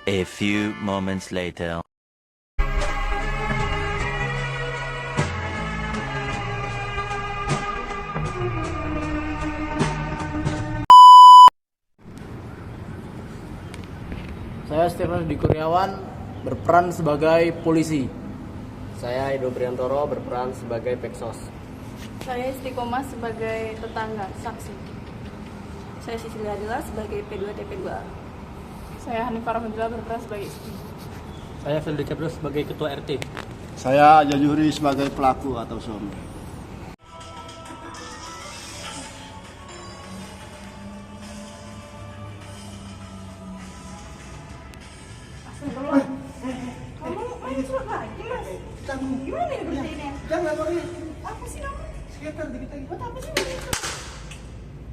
A few moments later. Saya Stefan Dwi Kurniawan berperan sebagai polisi. Saya Edo Briantoro berperan sebagai Peksos. Saya Istiqomah sebagai tetangga, saksi. Saya Sisilia Adila sebagai P2 TP2. Saya Hanifah Rahmatullah berperan sebagai istri. Saya Feldi Caprio sebagai ketua RT. Saya Jajuri sebagai pelaku atau suami. Kamu main surat lagi, Mas? Gimana ini berhentinya? Jangan lari. Apa sih kamu? Sekitar dikit lagi. Buat apa sih main itu?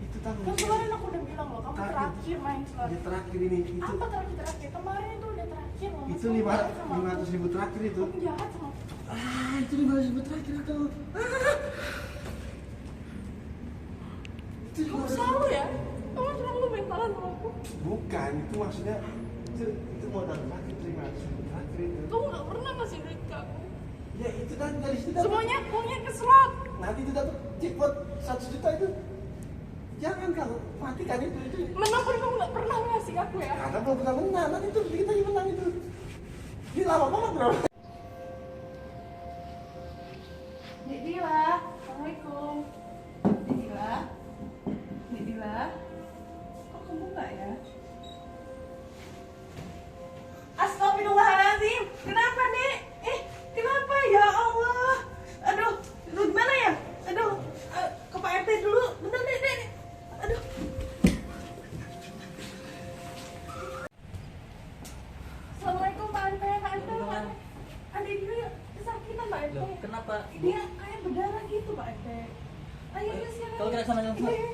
Itu tanggung. Kan kemarin aku udah bilang loh, kamu terakhir main surat. Ini terakhir ini. Itu Apa terakhir? Kemarin itu udah terakhir loh. itu 500.000 terakhir itu. Kamu jahat sama aku. Itu 500.000 terakhir itu. Itu Kamu selalu ya? Kamu selalu mentalan sama aku. bukan itu maksudnya itu modal terakhir 500.000 terakhir itu. Kamu gak pernah ngasih duit ke aku. Ya itu kan dari situ dapat. Semuanya uangnya ke slot. Nanti itu dapat jackpot 1 juta itu. Jangan kalau matikan itu. Menang pun kamu gak pernah ngasih ke aku ya. Karena belum pernah menang, nanti itu dikit lagi menang itu. Ini lama banget bro. Dik Dila, Assalamualaikum. Dik Dila, Dik Dila, kok kamu enggak ya? Astagfirullahaladzim, kenapa Dik? Kenapa ya Allah? Aduh, lu gimana ya? Aduh, ke Pak RT dulu, bentar Dik. Aduh. Assalamualaikum Pak RT. Adik dia kesakitan Pak RT. Loh, kenapa ibu? Dia kayak berdarah gitu Pak RT. Ayo silakan. Kalau kita sana langsung. Iya.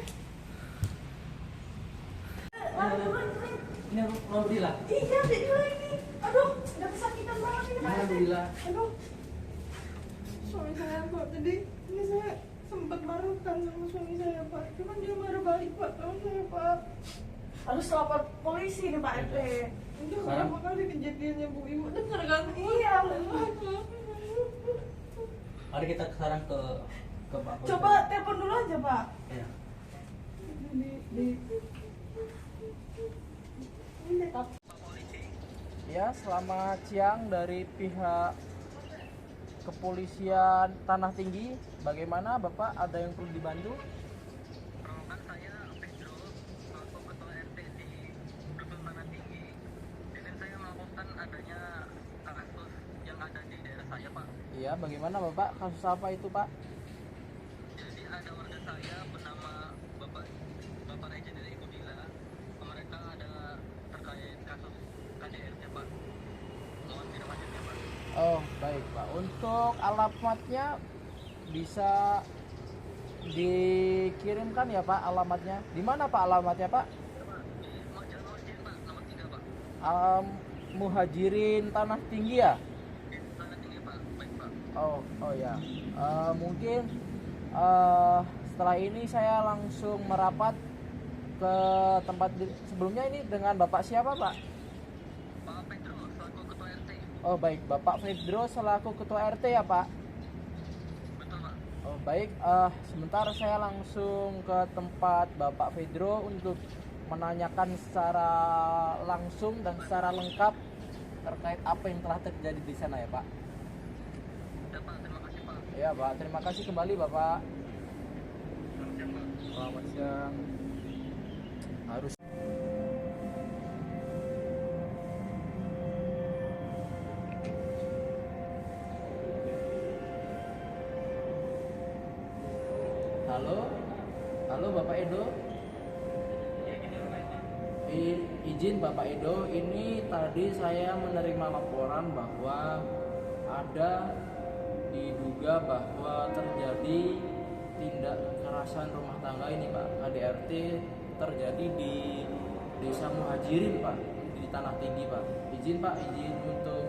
Ini Alhamdulillah. Iya, Dik Dila ini. Aduh, udah kesakitan banget ini Pak RT. Alhamdulillah. Aduh. Suami saya Pak, tadi ini saya sempat marahkan sama suami saya Pak. Cuman dia marah balik Pak sama saya Pak. Harus lapor polisi nih Pak RT. Itu Sekarang? berapa kali kejadiannya Bu Ibu dengar kan? Iya. Mari kita sekarang ke Pak. Coba telepon dulu aja Pak. Ya. Ya, selamat siang dari pihak Kepolisian Tanah Tinggi. Bagaimana Bapak, ada yang perlu dibantu? Kan saya Pedro, selaku ketua RT di Dusun Tanah Tinggi. Izin saya melaporkan adanya kasus yang ada di daerah saya, Pak. Iya, bagaimana Bapak? Kasus apa itu Pak? Jadi ada warga saya bernama Bapak Rejen dari Ibu Dila. Mereka ada terkait kasus KDRT, Pak. Mohon tidak lanjutnya, Pak. Oh, baik Pak. Untuk alamatnya bisa dikirimkan ya Pak alamatnya. Di mana Pak alamatnya Pak? Di Jalan Pak, nomor 3, Pak. Muhajirin Tanah Tinggi ya? Di Tanah Tinggi, Pak. Baik, Pak. Oh ya. Mungkin setelah ini saya langsung merapat ke tempat sebelumnya. Ini dengan Bapak siapa Pak? Pak Pedro, selaku ketua RT. Oh baik, Bapak Pedro selaku Ketua RT ya Pak? Betul, Pak. Oh baik, sebentar saya langsung ke tempat Bapak Pedro untuk menanyakan secara langsung dan secara lengkap terkait apa yang telah terjadi di sana ya Pak. Ya, Pak. Terima kasih, Pak. Ya Pak, terima kasih kembali Bapak. Selamat siang, Pak. Selamat siang. Harus Halo Bapak Edo. Izin Bapak Edo, ini tadi saya menerima laporan bahwa ada diduga bahwa terjadi tindak kekerasan rumah tangga ini Pak, KDRT terjadi di Desa Muhajirin Pak, di Tanah Tinggi Pak. Izin Pak, izin untuk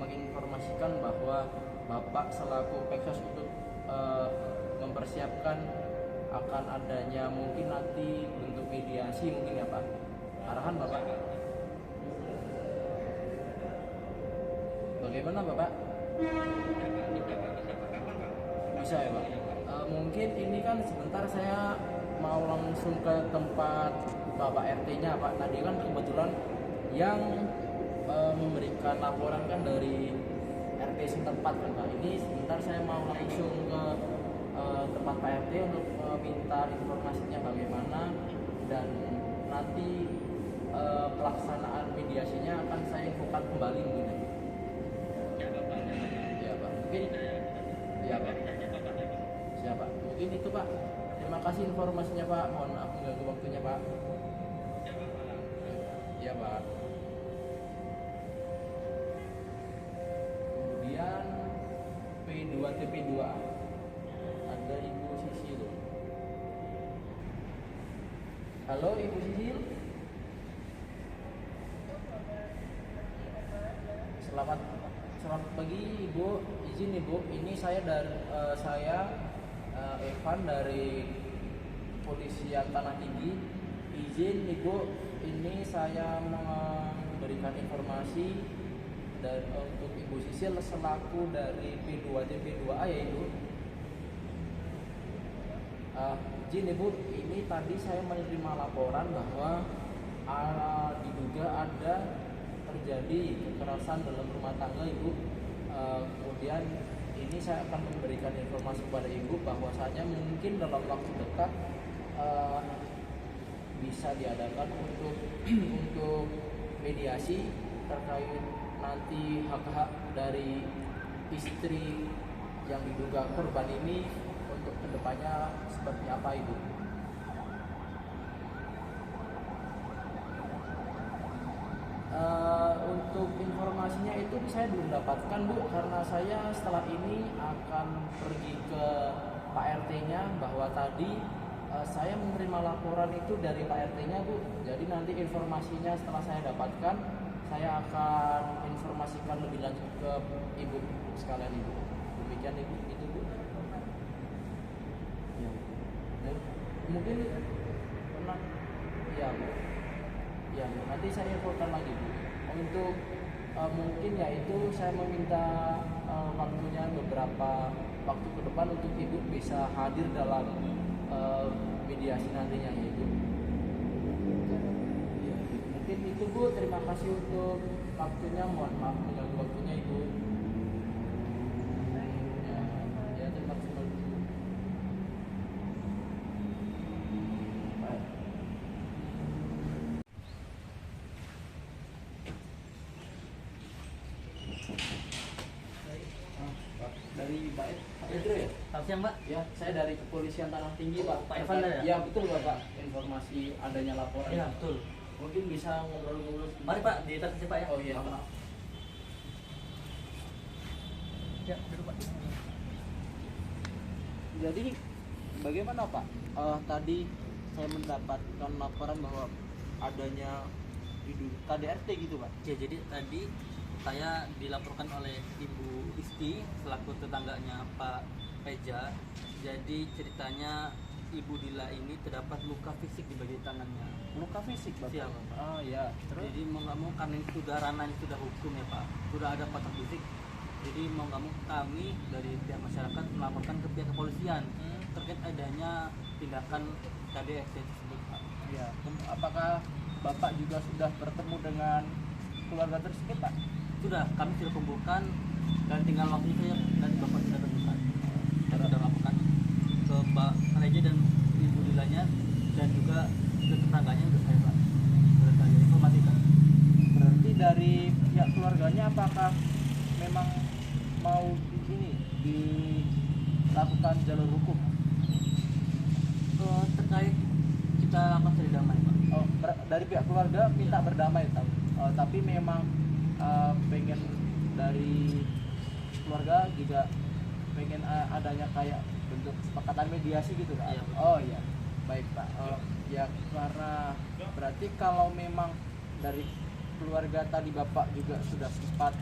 menginformasikan bahwa Bapak selaku Peksos untuk mempersiapkan akan adanya mungkin nanti bentuk mediasi mungkin ya Pak. Arahan Bapak. Bagaimana Bapak? Bisa ya Pak? Mungkin ini kan sebentar saya mau langsung ke tempat Bapak RT-nya Pak. Tadi kan kebetulan yang memberikan laporan kan dari RT setempat kan Pak. Ini sebentar saya mau langsung ke tempat Pak RT untuk minta informasinya bagaimana, dan nanti pelaksanaan mediasinya akan saya infokan kembali mungkin. Ya Pak, mungkin ya Pak. Siapa? Mungkin itu Pak. Terima kasih informasinya Pak. Mohon maaf mengganggu waktunya Pak. Ya Pak. Kemudian P2TP2A ada Ibu Sisil. Halo Ibu Sisil. Selamat pagi Ibu. Izin Ibu, ini saya Evan dari Kepolisian Tanah Tinggi. Izin Ibu, ini saya memberikan informasi dan untuk Ibu Sisil selaku dari P2TP2A ya Ibu. Izin Ibu, ini tadi saya menerima laporan bahwa diduga ada terjadi kekerasan dalam rumah tangga Ibu. Kemudian ini saya akan memberikan informasi kepada Ibu bahwasanya mungkin dalam waktu dekat bisa diadakan untuk mediasi terkait nanti hak-hak dari istri yang diduga korban ini untuk kedepannya seperti apa Ibu. Untuk informasinya itu saya belum dapatkan Bu, karena saya setelah ini akan pergi ke Pak RT-nya bahwa tadi saya menerima laporan itu dari Pak RT-nya Bu. Jadi nanti informasinya setelah saya dapatkan, saya akan informasikan lebih lanjut ke Ibu sekalian Ibu. Demikian Ibu, itu Bu. Ya. Dan mungkin pernah ya Bu. Ya, nanti saya infokan lagi Bu. Untuk mungkin ya itu saya meminta waktunya beberapa waktu ke depan untuk Ibu bisa hadir dalam mediasi nantinya ya Ibu. Ya, mungkin itu Bu. Terima kasih untuk waktunya. Mohon maaf mengganggu waktunya Ibu. Ya, terima kasih Bu. Dari Pak Pedro ya? Selamat siang Mbak. Ya, saya dari Kepolisian Tanah Tinggi Pak. Pak Evan ya? Ya betul Bapak, informasi adanya laporan. Iya betul. Mungkin bisa ngobrol-ngobrol sebentar. Mari Pak, di atas Pak ya. Oh iya Pak. Ya, duduk Pak. Jadi bagaimana Pak? Tadi saya mendapatkan laporan bahwa adanya KDRT gitu Pak. Ya, jadi tadi saya dilaporkan oleh Ibu Isti selaku tetangganya Pak Eja. Jadi ceritanya Ibu Dila ini terdapat luka fisik di bagian tangannya. Luka fisik Bapak? Iya, Pak. Oh iya. Terus? Jadi mau nggak mau karena ini sudah ranahnya sudah hukum ya Pak, sudah ada kotak fisik. Jadi mau nggak mau kami dari pihak masyarakat melaporkan ke pihak kepolisian terkait adanya tindakan KDRT tersebut Pak. Iya. Apakah Bapak juga sudah bertemu dengan keluarga tersebut Pak? Sudah, kami sudah kumpulkan dan tinggal waktunya saja dan Bapak sudah temukan. Kita sudah laporkan ke Pak Reja dan Ibu Dilanya dan juga ke tetangganya sudah saya Pak. Sudah saya informasikan. Berarti dari pihak keluarganya apakah memang mau dilakukan jalur hukum? Terkait kita lakukan cari damai Pak. Oh, dari pihak keluarga minta berdamai tapi memang pengen dari keluarga juga pengen adanya kayak bentuk kesepakatan mediasi gitu Pak. Iya, betul. Oh iya, baik Pak. Ya karena berarti kalau memang dari keluarga tadi Bapak juga sudah sempat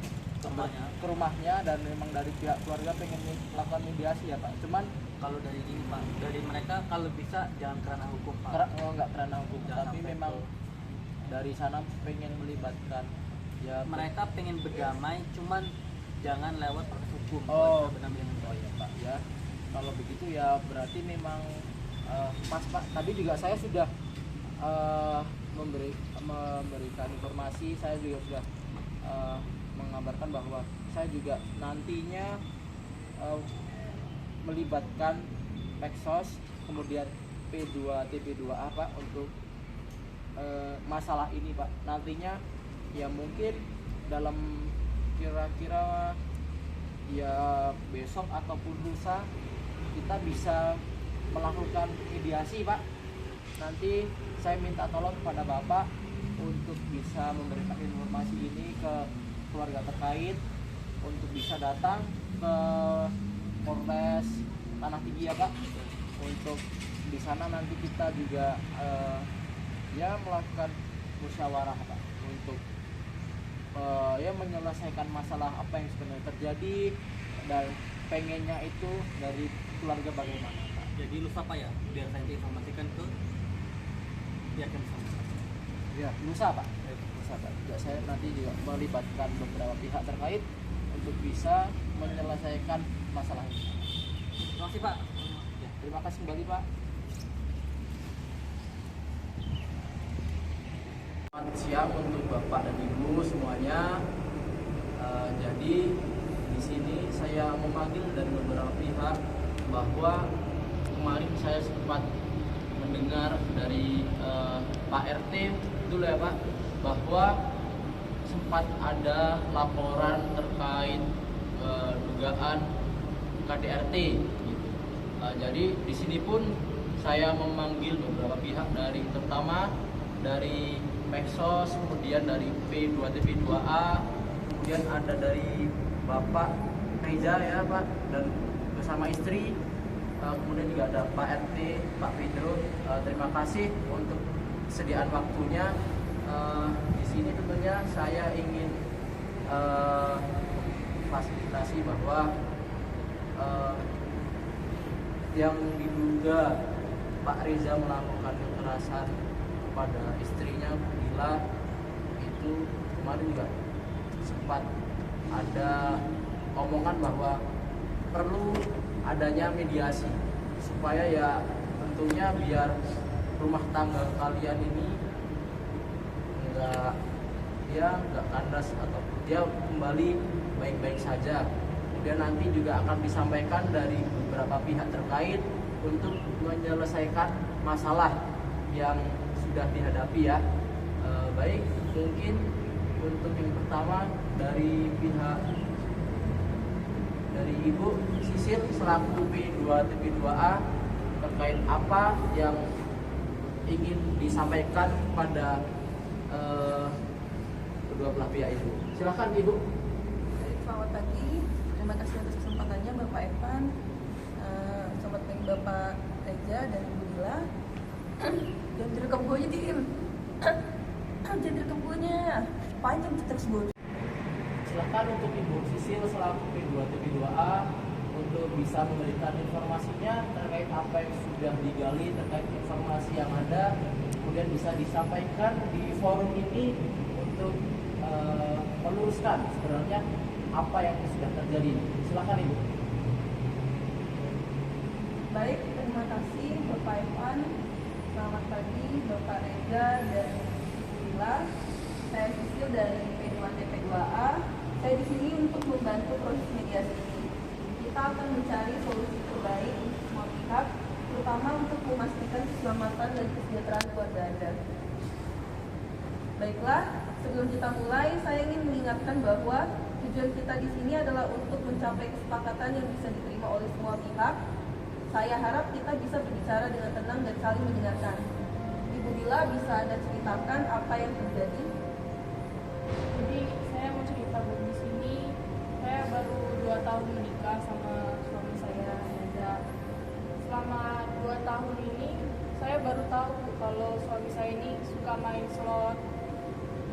ke rumahnya dan memang dari pihak keluarga pengen melakukan mediasi ya Pak. Cuman Kalau dari ini Pak, dari mereka kalau bisa jangan karena hukum Pak. nggak kerana hukum, Jangan tapi sampai memang ke- dari sana pengen melibatkan ya Mereka pengen berdamai, cuman jangan lewat proses hukum. Oh. Benar-benar Oh ya Pak ya. Kalau begitu ya berarti memang pas Pak. Tadi juga saya sudah memberikan informasi, saya juga sudah mengabarkan bahwa saya juga nantinya melibatkan Peksos, kemudian P2 TP2A Pak untuk masalah ini Pak. Nantinya ya mungkin dalam kira-kira ya besok ataupun lusa kita bisa melakukan mediasi Pak. Nanti saya minta tolong kepada Bapak untuk bisa memberikan informasi ini ke keluarga terkait untuk bisa datang ke Polres Tanah Tinggi ya Pak. Untuk di sana nanti kita juga ya melakukan musyawarah Pak untuk ya menyelesaikan masalah apa yang sebenarnya terjadi dan pengennya itu dari keluarga bagaimana Pak. Jadi lusa Pak ya, biar saya informasikan ke pihak yang bersangkutan. Ya, lusa Pak. Lusa Pak. Juga saya nanti juga melibatkan beberapa pihak terkait untuk bisa menyelesaikan masalah ini. Terima kasih Pak. Ya, terima kasih kembali Pak. Selamat siang untuk Bapak dan Ibu semuanya. Jadi di sini saya memanggil dari beberapa pihak bahwa kemarin saya sempat mendengar dari Pak RT dulu ya Pak, bahwa sempat ada laporan terkait dugaan KDRT. Gitu. Jadi di sini pun saya memanggil beberapa pihak dari terutama dari Peksos, kemudian dari P2 TP2A, kemudian ada dari Bapak Reza ya Pak, dan bersama istri, kemudian juga ada Pak RT, Pak Pedro. Terima kasih untuk kesediaan waktunya. Di sini tentunya saya ingin fasilitasi bahwa yang diduga Pak Reza melakukan kekerasan kepada istrinya bila itu kemarin juga sempat ada omongan bahwa perlu adanya mediasi supaya ya tentunya biar rumah tangga kalian ini nggak kandas atau dia kembali baik-baik saja. Kemudian nanti juga akan disampaikan dari beberapa pihak terkait untuk menyelesaikan masalah yang sudah dihadapi ya. Baik, mungkin untuk yang pertama dari pihak dari Ibu Sisil selaku P2 TP2A terkait apa yang ingin disampaikan pada kedua belah pihak itu. Silakan Ibu. Selamat pagi, terima kasih atas kesempatannya Bapak Evan. Selamat pagi Bapak Reza dan Ibu Dila. Jangan direkam gue aja Dim. Jangan direkam gue nya. Panjang tersebut. Silakan untuk Ibu Sisil selaku P2 TP2A untuk bisa memberikan informasinya terkait apa yang sudah digali, terkait informasi yang ada, kemudian bisa disampaikan di forum ini untuk meluruskan sebenarnya apa yang sudah terjadi. Silakan Ibu. Baik, terima kasih Bapak Evan. Selamat pagi Bapak Reza dan Ibu Dila. Saya Sisil dari P2 TP2A. Saya di sini untuk membantu proses mediasi ini. Kita akan mencari solusi terbaik untuk semua pihak, terutama untuk memastikan keselamatan dan kesejahteraan keluarga Anda. Baiklah, sebelum kita mulai, saya ingin mengingatkan bahwa tujuan kita di sini adalah untuk mencapai kesepakatan yang bisa diterima oleh semua pihak. Saya harap kita bisa berbicara dengan tenang dan saling mendengarkan. Ibu Dila, bisa Anda ceritakan apa yang terjadi? Jadi saya mau cerita Bu, di sini saya baru 2 tahun menikah sama suami saya Reza. Selama 2 tahun ini saya baru tahu kalau suami saya ini suka main slot,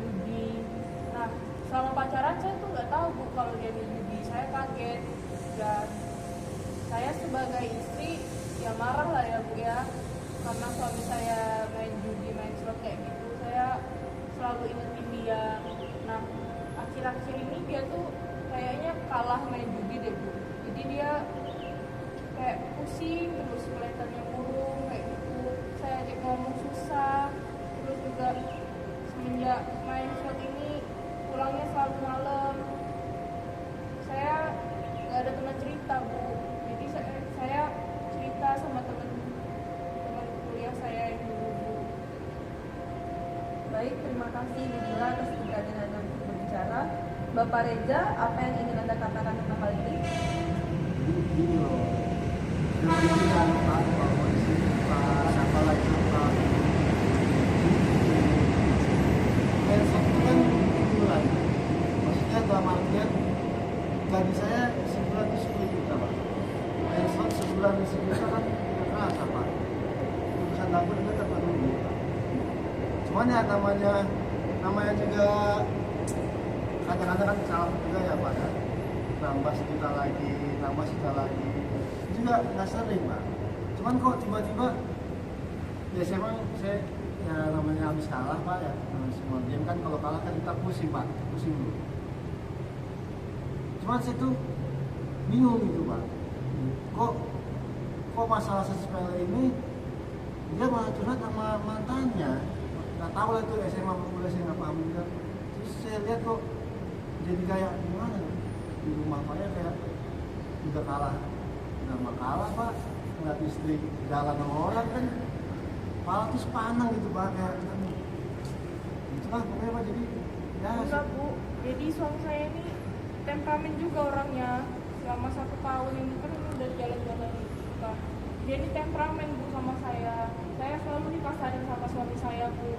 judi. Nah, selama pacaran saya tuh nggak tahu Bu kalau dia main judi. Saya kaget dan saya sebagai istri ya marah lah ya Bu ya, karena suami saya main judi, main slot kayak gitu. Saya selalu ingetin dia. Nah, akhir-akhir ini dia tuh kayaknya kalah main judi deh Bu. Jadi dia kayak pusing terus, kelihatannya murung kayak gitu. Saya ajak ngomong susah. Terus juga semenjak main slot ini pulangnya selalu malam. Saya nggak ada teman cerita Bu. Jadi saya cerita sama teman kuliah saya yang dulu Bu. Baik, terima kasih Bu Dila atas keberanian Anda untuk berbicara. Bapak Reza, apa yang ingin Anda katakan tentang hal ini? Gini loh, kemudian Pak bahwa di sini Pak siapa lagi Pak Airsoft itu kan bulan, maksudnya dalam artian gaji saya sebulan itu 10 juta Pak. Airsoft sebulan 10 juta kan nggak kerasa Pak. Urusan dapur itu dapat dulu Pak. Cuman ya namanya juga kadang-kadang kan salah juga ya Pak ya. Nambah sejuta lagi juga nggak sering Pak. Cuman kok tiba-tiba ya saya ya namanya habis kalah Pak ya, semua game kan kalau kalah kan kita pusing Pak, pusing dulu. Cuman saya tuh bingung gitu Pak, kok masalah sepele ini dia malah curhat sama mantannya, nggak tahu lah itu SMA mulai saya nggak paham juga. Terus saya lihat kok jadi kayak gimana di rumah Pak ya, kayak udah kalah Pak, ngeliat istri jalan sama orang kan kepala tuh sepanang gitu Pak, kayak gitu lah pokoknya Pak. Jadi ya Enggak Bu, jadi suami saya ini temperamen juga orangnya. Selama 1 tahun ini kan udah jalan-jalan kita. Dia ini temperamen Bu sama saya. Saya selalu dikasarin sama suami saya Bu.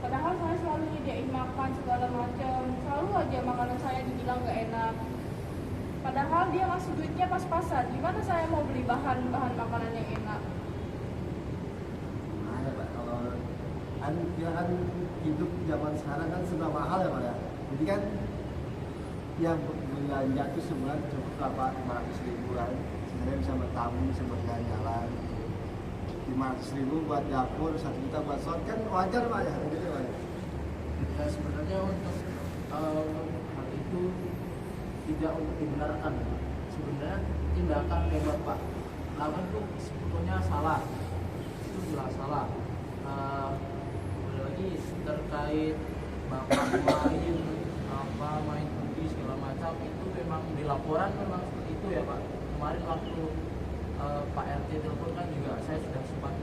Padahal saya selalu nyediain makan segala macam. Selalu aja makanan saya dibilang nggak enak. Padahal dia ngasih duitnya pas-pasan. Gimana saya mau beli bahan makanan yang enak? nah ya Pak, kalau kan hidup zaman sekarang kan serba mahal ya Pak ya. Jadi kan ya belanja tuh sebulan cukup lah Pak, 500.000 kan. Sebenarnya bisa bertamu, bisa berjalan-jalan. 500.000 buat dapur, 1 juta buat shot, kan wajar Pak ya, gitu Pak. Ya sebenarnya untuk hal itu tidak untuk dibenarkan. Sebenarnya tindakan kayak Bapak lakukan itu sebetulnya salah, itu jelas salah. Lagi terkait Bapak main judi segala macam, itu memang di laporan memang seperti itu ya Pak. Kemarin waktu Pak RT telepon kan juga saya sudah sempat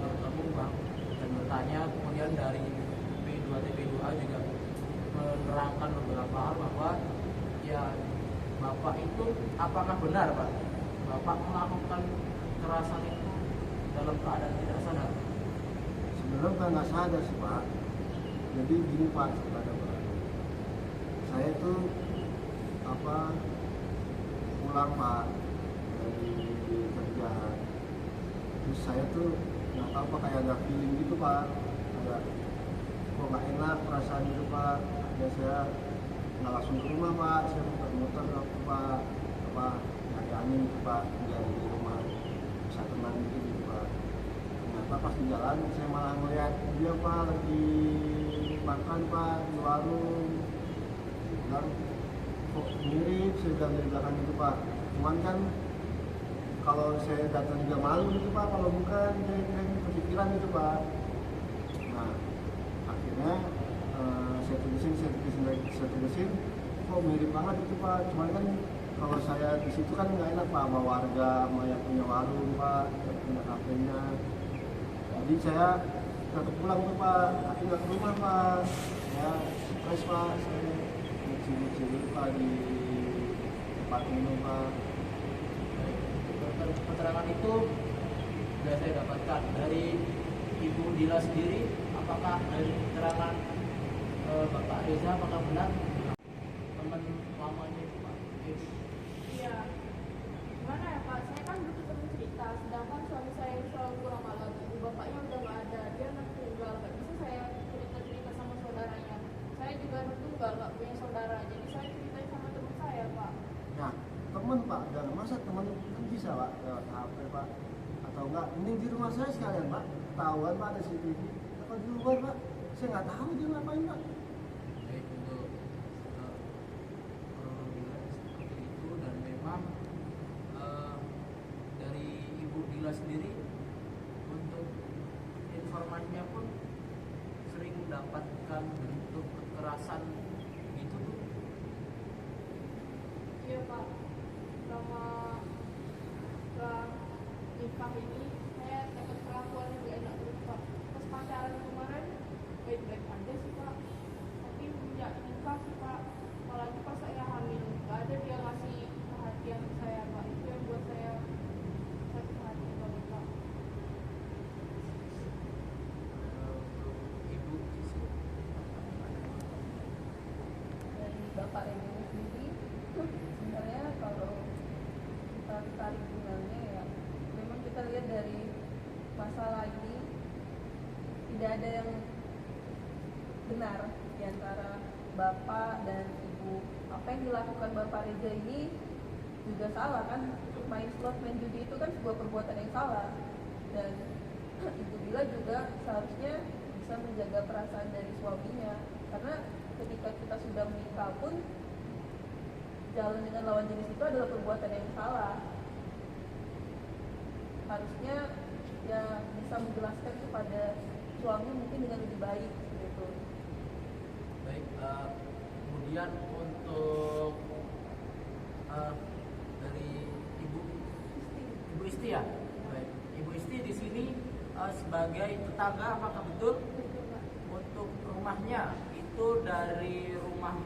bertemu Bang dan bertanya, kemudian dari P2 TP2A juga menerangkan beberapa hal bahwa ya Bapak itu apakah benar Pak Bapak melakukan kekerasan itu dalam keadaan tidak sadar? Sebenarnya bukan nggak sadar sih Pak. Jadi gini Pak, kepada Pak, saya tuh pulang Pak dari kerja, terus saya tuh nggak tahu Pak, kayak ada feeling gitu Pak, ada kok nggak enak perasaan gitu Pak. Ya saya nggak langsung ke rumah Pak, saya muter-muter Pak, nyari angin gitu Pak, tinggal di rumah bisa tenang gitu Pak. Ternyata pas di jalan saya malah melihat dia Pak lagi makan Pak di warung, dan kok mirip saya bilang dari belakang gitu Pak. Cuman kan kalau saya datang juga malu gitu Pak, kalau bukan saya kepikiran gitu Pak. Nah akhirnya saya terusin, kok mirip banget itu Pak. Cuman kan kalau saya di situ kan nggak enak Pak sama warga, sama yang punya warung Pak, yang punya kafenya. Jadi saya tetap pulang tuh Pak, tapi nggak ke rumah Pak. Ya stres Pak, saya ciri-ciri Pak di tempat minum Pak. Keterangan itu sudah saya dapatkan dari Ibu Dila sendiri. Apakah dari keterangan Bapak Reza apakah benar teman lamanya itu Pak? Iya. Gimana ya Pak? Saya kan butuh teman cerita. Sedangkan suami saya yang selalu pulang malam. Ibu bapaknya udah nggak ada. Dia anak tunggal. Nggak bisa saya cerita sama saudaranya. Saya juga anak tunggal, nggak punya saudara. Jadi saya ceritain sama teman saya Pak. Nah teman Pak, dan masa teman kan bisa Pak lewat HP Pak, atau enggak mending di rumah saya sekalian Pak, ketahuan Pak ada CCTV. Kalau di luar Pak, saya nggak tahu dia ngapain Pak. Baik, untuk ini saya dapat perlakuan yang gak enak terus Pak. Pas pacaran kemarin baik-baik aja sih Pak, tapi sejak nikah sih Pak, apalagi pas saya hamil gak ada dia ngasih perhatian ke saya Pak. Itu yang buat saya sakit hati banget Pak. Ibu Dari Bapak Reza sendiri, sebenarnya kalau kita tarik benangnya ya, memang kita lihat dari masalah ini tidak ada yang benar di antara Bapak dan Ibu. Apa yang dilakukan Bapak Reza ini juga salah kan? Main slot, main judi itu kan sebuah perbuatan yang salah. Dan Ibu Dila juga seharusnya bisa menjaga perasaan dari suaminya, karena ketika kita sudah menikah pun jalan dengan lawan jenis itu adalah perbuatan yang salah. Harusnya ya bisa menjelaskan kepada suami mungkin dengan lebih baik seperti itu. baik. Kemudian untuk dari Ibu Isti ya. Baik. Ibu Isti di sini sebagai tetangga, apakah betul untuk rumahnya itu dari rumah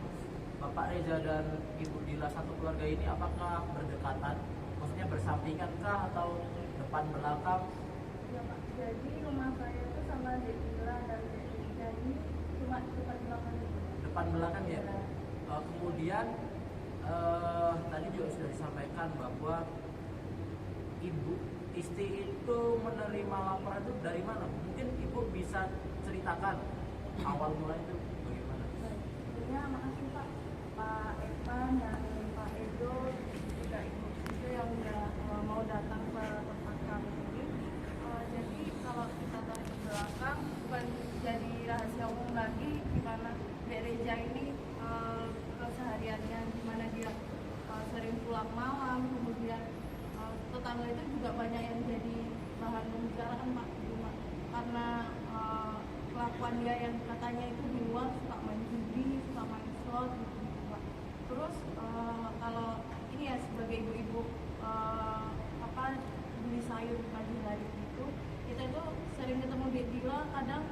Bapak Reza dan Ibu Dila satu keluarga ini apakah berdekatan? Maksudnya bersampingan kah atau depan belakang? Ya Pak, jadi rumah saya itu sama Dek Dila dan Dek Reza ini cuma depan belakang gitu. Depan belakang ya. Kemudian tadi juga sudah disampaikan bahwa Ibu Isti itu menerima laporan itu dari mana? Mungkin Ibu bisa ceritakan awal mulai itu bagaimana? Sebelumnya makasih Pak Evan dan Pak Edo juga Ibu itu yang udah mau datang ke tempat kami ini. Jadi kalau kita tarik ke belakang bukan jadi rahasia umum lagi gimana Dek Reza ini kesehariannya, gimana dia sering pulang malam, kemudian tetangga itu juga banyak yang jadi bahan pembicaraan Pak di rumah karena kelakuan dia yang katanya itu di luar suka main judi, suka main slot gitu Pak. Terus kalau ini ya sebagai ibu-ibu beli sayur pagi hari itu kita itu sering ketemu Dek Dila, kadang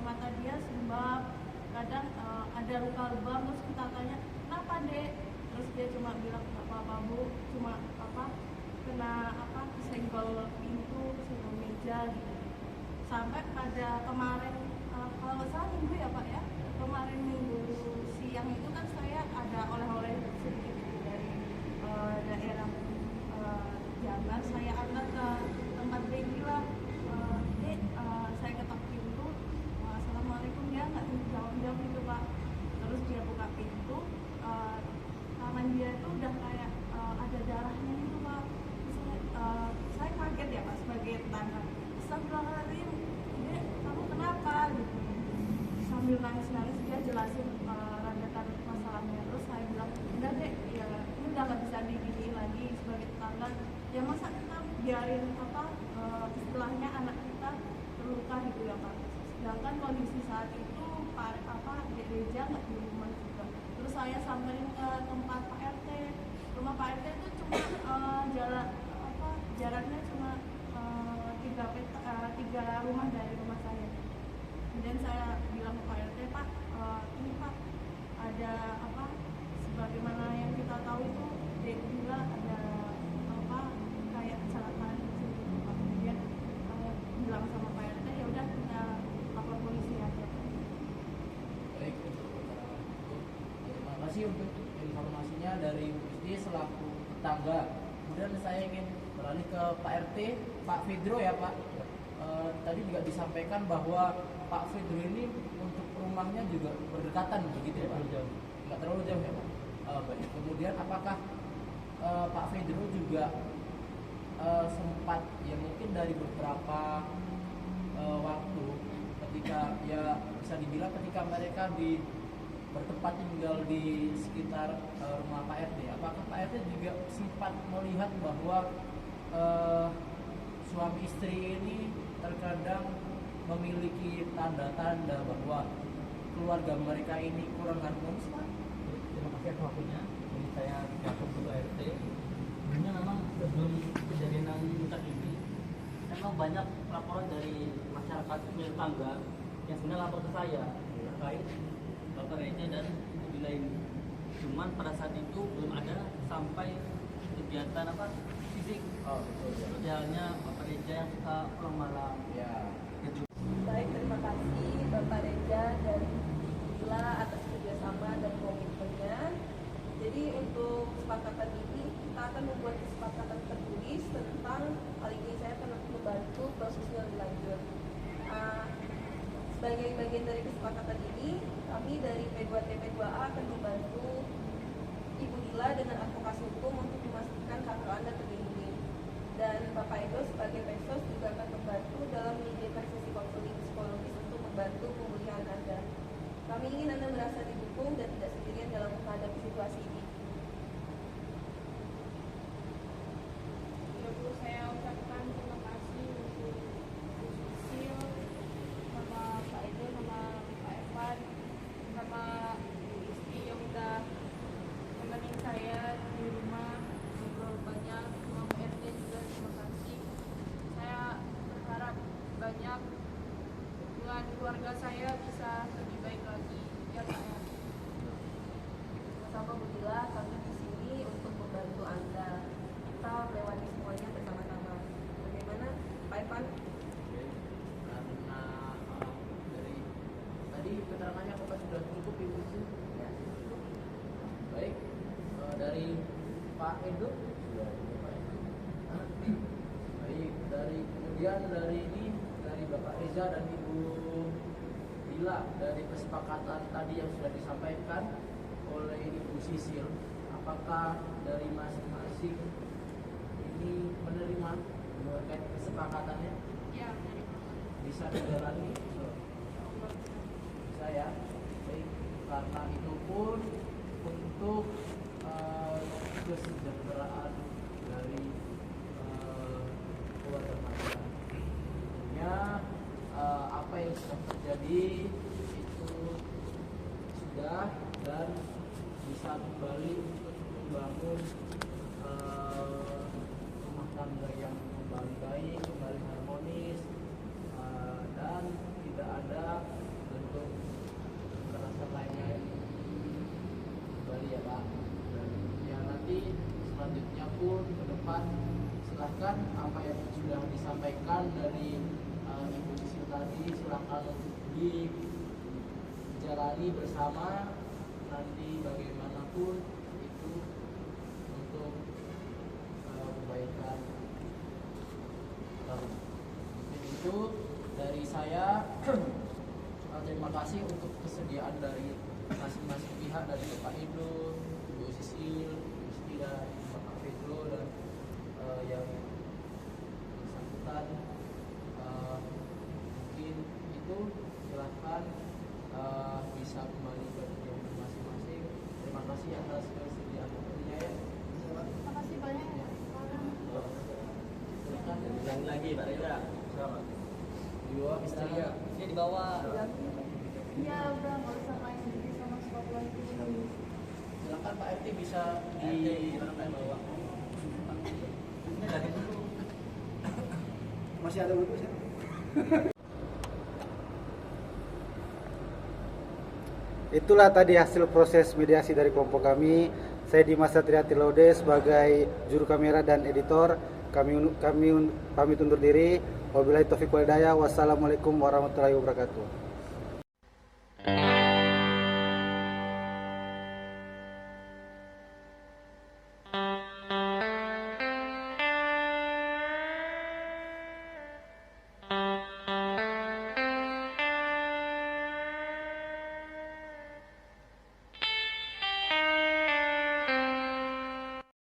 mata dia sembab, kadang ada luka lebam, terus kita tanya kenapa Dek, terus dia cuma bilang nggak apa-apa Bu, cuma kena kesenggol pintu, kesenggol meja gitu. Sampai pada kemarin kalau nggak salah minggu ya Pak ya, kemarin minggu siang itu kan saya ada oleh-oleh sedikit gitu dari daerah Jabar, saya antar ke tempat Dek Dila. Dek, saya ketok pintu, assalamualaikum, dia nggak jawab gitu Pak. Terus dia buka pintu, tangan dia itu udah kayak ada darahnya gitu Pak. Saya kaget ya Pak sebagai tetangga. Astagfirullahaladzim, Dek, kamu kenapa? Gitu. Sambil nangis-nangis dia jelasin lanjutan masalahnya. Terus saya bilang, enggak Dek, ya ini udah nggak bisa diginiin lagi sebagai tetangga. Ya masa kita biarin istilahnya anak kita terluka gitu ya Pak. Sedangkan kondisi saat itu Dek Reza nggak di rumah juga. Terus saya samperin ke tempat Pak RT. Rumah Pak RT itu cuma jaraknya cuma 3 rumah dari rumah saya. Kemudian saya bilang ke Pak RT, Pak, ini Pak ada sebagaimana yang kita tahu itu Dek Dila ada kayak kecelakaan gitu Pak. Kemudian bilang sama Pak RT, ya udah kita lapor polisi aja. Baik, terima kasih untuk informasinya dari Ibu Isti selaku tetangga. Kemudian saya ingin beralih ke Pak RT, Pak Fidro ya Pak. Tadi juga disampaikan bahwa Pak Fidro ini untuk rumahnya juga berdekatan begitu ya Pak? Nggak terlalu jauh ya Pak? Baik. Kemudian apakah Pak Fidro juga sempat ya mungkin dari beberapa waktu ketika ya bisa dibilang ketika mereka bertempat tinggal di sekitar rumah Pak RT, apakah Pak RT juga sempat melihat bahwa suami istri ini terkadang memiliki tanda-tanda bahwa keluarga mereka ini kurang harmonis Pak? Terima kasih atas waktunya. Ini saya Jakub Ketua RT. Sebenarnya memang sebelum kejadian yang puncak ini, banyak laporan dari masyarakat milik tangga yang sebenarnya lapor ke saya terkait Bapak Reza dan Ibu Dila ini. Cuman pada saat itu belum ada sampai kegiatan fisik. Oh, betul. Seperti halnya Bapak Reza yang suka pulang malam. Ya. Baik, terima kasih Bapak Reza dan Dila atas kerjasama dan komitmennya. Jadi untuk kesepakatan ini kita akan membuat kesepakatan tertulis tentang hal ini. Saya akan membantu prosesnya lebih lanjut. Sebagai bagian dari kesepakatan ini, kami dari P2TP2A akan membantu Ibu Dila dengan advokasi hukum untuk memastikan hak Anda terlindungi. Dan Bapak Edo sebagai Pesos juga akan membantu dalam menyediakan sesi konseling psikologis untuk membantu pemulihan Anda. Kami ingin Anda merasa didukung dan tidak sendirian dalam menghadapi situasi ini. Ya Bu, saya ucapkan terima kasih untuk Bu Susil, sama Pak Edo, sama Pak Evan, sama Bu Isti yang udah nemenin saya di rumah ngobrol banyak, sama Pak RT juga terima kasih. Saya berharap banyak hubungan keluarga saya bisa lebih baik lagi, ya Pak ya. Sama Bu Dila, kami di sini untuk membantu Anda. Kita melewati semuanya bersama-sama. Bagaimana, Pak Evan? Karena dari tadi keterangannya apakah sudah cukup Ibu Sih? Ya, cukup. Baik, dari Pak Edo sudah Pak Edo. Baik, kemudian dari Bapak Reza dan Ibu Dila, dari kesepakatan tadi yang sudah disampaikan oleh Ibu Sisil, apakah dari masing-masing ini menerima terkait kesepakatannya? Ya, terima kasih. Bisa dijalani? Bisa ya. Baik, karena itu pun untuk kesejahteraan dari keluarga mereka. Tentunya apa yang sudah terjadi itu sudah dan bisa kembali untuk membangun rumah tangga yang kembali baik, kembali harmonis, dan tidak ada bentuk kekerasan lainnya kembali ya Pak. Dan ya nanti selanjutnya pun ke depan silahkan apa yang sudah disampaikan dari Ibu Sisil tadi silahkan dijalani bersama, nanti bagaimanapun itu untuk kebaikan. Itu dari saya. Terima kasih untuk kesediaan dari masing-masing pihak, dari Bapak Edo, Ibu Sisil, Ibu Isti, dan Bapak Pedro, dan yang bersangkutan. Mungkin itu silahkan bisa kembali ke tujuan masing-masing. Terima kasih atas kesediaan waktunya ya. Terima kasih banyak ya. Silakan. Ulangi lagi Pak Reza. Dua istrinya. Ini di bawah. Ya udah, nggak usah main sendiri sama sepak bola itu. Silakan Pak RT bisa di bawah. Ini dari dulu. Masih ada wudhu sih. Itulah tadi hasil proses mediasi dari kelompok kami. Saya Dimas Satria Tilaude sebagai juru kamera dan editor. Kami pamit undur diri. Wabillahi taufiq wal hidayah. Wassalamualaikum warahmatullahi wabarakatuh.